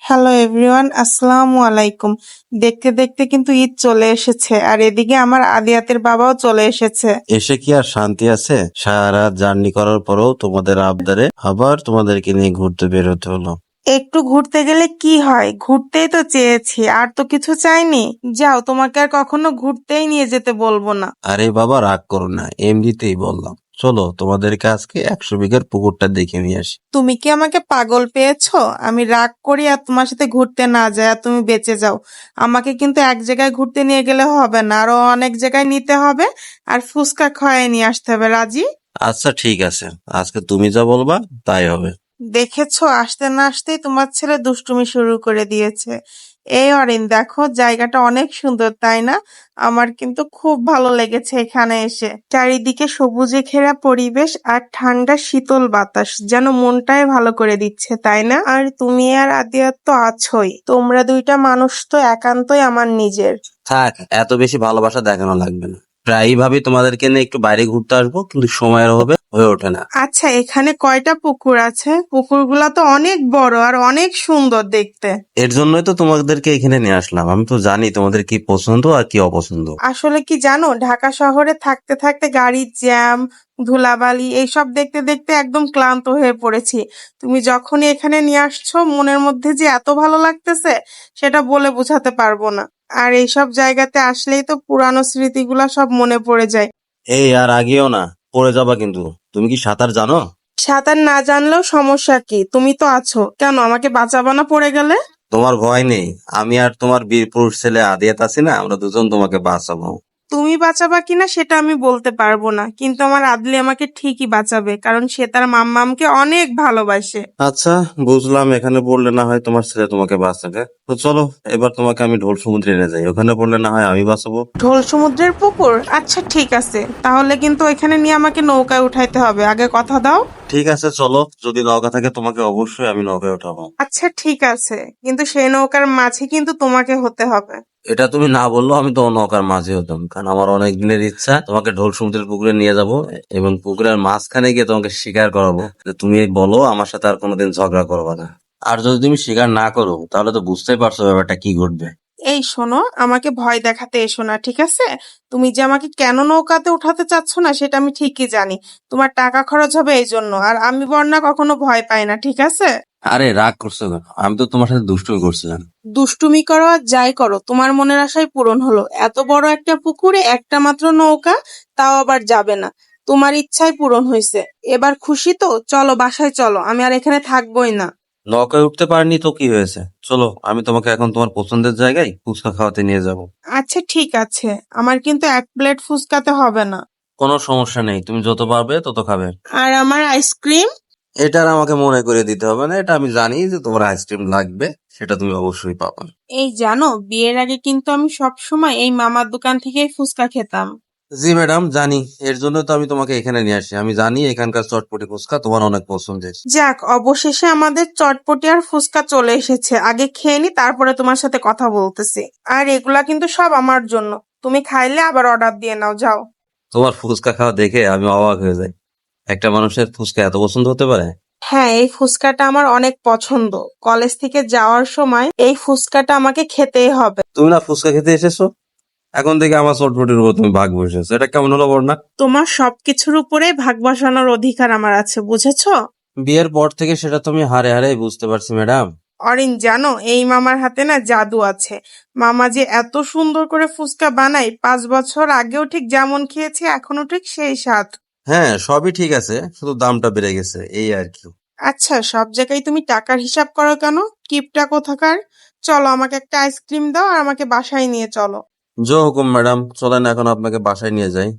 Hello everyone, আসসালামু আলাইকুম। দেখতে দেখতে কিন্তু ঈদ চলে এসেছে, আর এদিকে আমার আদিয়াতের বাবাও চলে এসেছে। এসে কি আর শান্তি আছে? সারা রাত জার্নি করার পরেও তোমাদের আবদারে আবার তোমাদেরকে নিয়ে ঘুরতে বের হতে হলো। একটু ঘুরতে গেলে কি হয়, ঘুরতেই তো চেয়েছি, আর তো কিছু চাইনি। যাও, তোমাকে আর কখনো ঘুরতেই নিয়ে যেতে বলবো না। আরে বাবা, রাগ করো না, এমনিতেই বললাম। চলো তোমাদেরকে আজকে 100 বিঘার পুকুরটা দেখে নিয়ে আসি। তুমি কি আমাকে পাগল পেয়েছো? আমি রাগ করি আর তোমার সাথে ঘুরতে না যাই আর তুমি বেঁচে যাও। আমাকে কিন্তু এক জায়গায় ঘুরতে নিয়ে গেলে হবে না, আরো অনেক জায়গায় নিতে হবে, আর ফুচকা খাওয়াই নিয়ে আসতে হবে। রাজি? আচ্ছা ঠিক আছে, আজকে তুমি যা বলবা তাই হবে। দেখেছো, আসতে না আসতেই তোমার ছেলে দুষ্টুমি শুরু করে দিয়েছে। এই অরিন, দেখো জায়গাটা অনেক সুন্দর, তাই না? আমার কিন্তু খুব ভালো লেগেছে এখানে এসে। চারিদিকে সবুজে ঘেরা পরিবেশ আর ঠান্ডা শীতল বাতাস যেন মনটাই ভালো করে দিচ্ছে, তাই না? আর তুমি আর আদিয়া তো আছোই, তোমরা দুইটা মানুষ তো একান্তই আমার নিজের। থাক, এত বেশি ভালোবাসা দেখানো লাগবে না। প্রায়ই ভাবি তোমাদেরকে নিয়ে একটু বাইরে ঘুরতে আসবো, কিন্তু সময়ের অভাবে হয়ে ওঠে না। আচ্ছা, এখানে কয়টা পুকুর আছে? পুকুরগুলা তো অনেক বড় আর অনেক সুন্দর দেখতে। এর জন্যই তো তোমাদেরকে এখানে নিয়ে আসলাম। আমি তো জানি তোমাদের কি পছন্দ আর কি অপছন্দ। আসলে কি জানো, ঢাকা শহরে থাকতে থাকতে গাড়ির জ্যাম, ধুলাবালি এইসব দেখতে দেখতে একদম ক্লান্ত হয়ে পড়েছি। তুমি যখনই এখানে নিয়ে আসছো, মনের মধ্যে যে এত ভালো লাগতেছে সেটা বলে বোঝাতে পারবো না। আর এইসব জায়গাতে আসলেই তো পুরানো স্মৃতিগুলা সব মনে পড়ে যায়। এই আর আগেও না, পড়ে যাবা কিন্তু। তুমি কি সাঁতার জানো? সাঁতার না জানলেও সমস্যা কি, তুমি তো আছো, কেন আমাকে বাঁচাবো না পড়ে গেলে? তোমার ভয় নেই? আমি আর তোমার বীরপুর ছেলে আদিয়াত আছি না, আমরা দুজন তোমাকে বাঁচাবো। তুমি বাঁচাবা কিনা সেটা আমি বলতে পারবো না, কিন্তু আমার আদলি আমাকে ঠিকই বাঁচাবে, কারণ সে তার মাম্মামকে অনেক ভালোবাসে। আচ্ছা, বুঝলাম। এখানে পড়লে না হয় তোমার ছেলে তোমাকে বাঁচাবে, তো চলো এবার তোমাকে আমি ঢোল সমুদ্রে নিয়ে যাই। ওখানে পড়লে না হয় আমি বাঁচাবো। ঢোল সমুদ্রের পুকুর? আচ্ছা ঠিক আছে, তাহলে কিন্তু এখানে নিয়ে আমাকে নৌকায় উঠাইতে হবে, আগে কথা দাও। ঠিক আছে চলো, যদি নৌকা থাকে তোমাকে অবশ্যই আমি নৌকায় উঠাবো। আচ্ছা ঠিক আছে, কিন্তু সেই নৌকার মাঝি কিন্তু তোমাকে হতে হবে। এটা তুমি না বললেও আমি তো নৌকার মাঝে হতাম, কারণ আমার অনেক দিনের ইচ্ছা তোমাকে ঢোল সমুদ্রের পুকুরে নিয়ে যাব এবং পুকুরের মাঝখানে গিয়ে তোমাকে স্বীকার করাবো যে তুমি বলো আমার সাথে আর কোনোদিন ঝগড়া করবে না। আর যদি তুমি স্বীকার না করো তাহলে তো বুঝতেই পারছো ব্যাপারটা কি ঘটবে। এই শোনো, আমাকে ভয় দেখাতে এসো না, ঠিক আছে? তুমি যে আমাকে কেন নৌকাতে উঠাতে চাচ্ছ না সেটা আমি ঠিকই জানি। তোমার টাকা খরচ হবে এই জন্য, আর আমি বর্ণা কখনো ভয় পাই না, ঠিক আছে? আরে রাগ করছো কেন? আমি তো তোমার সাথে দুষ্টুমি করছিলাম। দুষ্টুমি করো আর যাই করো, তোমার মনের আশাই পূরণ হলো। এত বড় একটা পুকুরে একটা মাত্র নৌকা, তাও আবার যাবে না। তোমার ইচ্ছাই পূরণ হয়েছে। এবার খুশি তো? চলো বাসায় চলো, আমি আর এখানে থাকবোই না। নৌকায় উঠতে পারিনি তো কি হয়েছে? চলো, আমি তোমাকে এখন তোমার পছন্দের জায়গায় ফুচকা খাওয়াতে নিয়ে যাব। আচ্ছা ঠিক আছে, আমার কিন্তু এক প্লেট ফুচকাতে হবে না। কোনো সমস্যা নেই, তুমি যত পারবে তত খাবে। আর আমার আইসক্রিম? এটা আর আমাকে মনে করে দিতে হবে না, এটা আমি জানি যে তোমার আইসক্রিম লাগবে, সেটা তুমি অবশ্যই পাবে। এই জানো, বিয়ের আগে কিন্তু আমি সব সময় এই মামার দোকান থেকেই ফুচকা খেতাম। জি ম্যাডাম, জানি। এর জন্য তো আমি তোমাকে এখানে নিয়ে আসি। আমি জানি এখানকার চটপটি ফুচকা তোমার অনেক পছন্দের। যাক, অবশেষে আমাদের চটপটি আর ফুচকা চলে এসেছে। আগে খেয়ে নি, তারপরে তোমার সাথে কথা বলতেছি। আর এগুলা কিন্তু সব আমার জন্য, তুমি খাইলে আবার অর্ডার দিয়ে নাও, যাও। তোমার ফুচকা খাওয়া দেখে আমি অবাক হয়ে যাই। একটা মানুষের ফুচকা এত পছন্দ হতে পারে? হ্যাঁ, এই ফুচকাটা আমার অনেক পছন্দ। কলেজ থেকে যাওয়ার সময় এই ফুচকাটা আমাকে খেতেই হবে। তুমি না ফুচকা খেতে এসেছো, এখন থেকে আমার চটপটির উপর তুমি ভাগ বসেছো, এটা কেমন হলো বল না? তোমার সবকিছুর উপরে ভাগ বসানোর অধিকার আমার আছে, বুঝেছো? বিয়ের পর থেকে সেটা তুমি হারে হারে বুঝতে পারছি ম্যাডাম। অরিন, জানো এই মামার হাতে না জাদু আছে। মামা যে এত সুন্দর করে ফুচকা বানায়, 5 বছর আগেও ঠিক যেমন খেয়েছি এখনো ঠিক সেই স্বাদ। হ্যাঁ, সবই ঠিক আছে, শুধু দামটা বেড়ে গেছে এই আর কি। আচ্ছা, সব জায়গায় তুমি টাকার হিসাব করো কেন? কিপটা কোথাকার। চলো, আমাকে একটা আইসক্রিম দাও আর আমাকে বাসায় নিয়ে চলো। জো হুকুম ম্যাডাম, চলেন এখন আপনাকে বাসায় নিয়ে যাই।